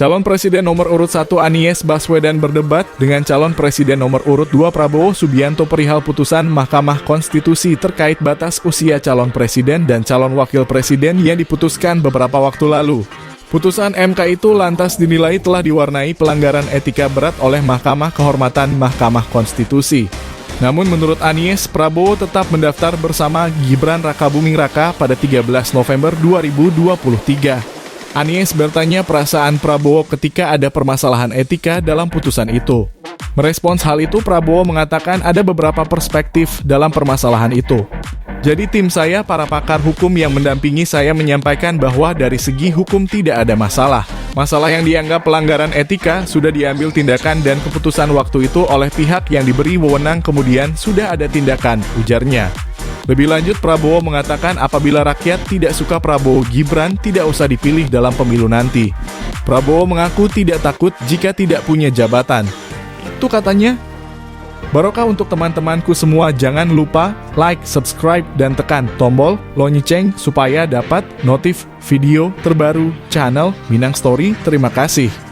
Calon Presiden nomor urut 1 Anies Baswedan berdebat dengan calon Presiden nomor urut 2 Prabowo Subianto perihal putusan Mahkamah Konstitusi terkait batas usia calon presiden dan calon wakil presiden yang diputuskan beberapa waktu lalu. Putusan MK itu lantas dinilai telah diwarnai pelanggaran etika berat oleh Mahkamah Kehormatan Mahkamah Konstitusi. Namun menurut Anies, Prabowo tetap mendaftar bersama Gibran Rakabuming Raka pada 13 November 2023. Anies bertanya perasaan Prabowo ketika ada permasalahan etika dalam putusan itu. Merespons hal itu, Prabowo mengatakan ada beberapa perspektif dalam permasalahan itu. Jadi tim saya, para pakar hukum yang mendampingi saya menyampaikan bahwa dari segi hukum tidak ada masalah. Masalah yang dianggap pelanggaran etika sudah diambil tindakan dan keputusan waktu itu oleh pihak yang diberi wewenang kemudian sudah ada tindakan, ujarnya. Lebih lanjut, Prabowo mengatakan apabila rakyat tidak suka Prabowo Gibran tidak usah dipilih dalam pemilu nanti. Prabowo mengaku tidak takut jika tidak punya jabatan. Itu katanya. Barokah untuk teman-temanku semua, jangan lupa like, subscribe, dan tekan tombol lonceng supaya dapat notif video terbaru channel Minang Story. Terima kasih.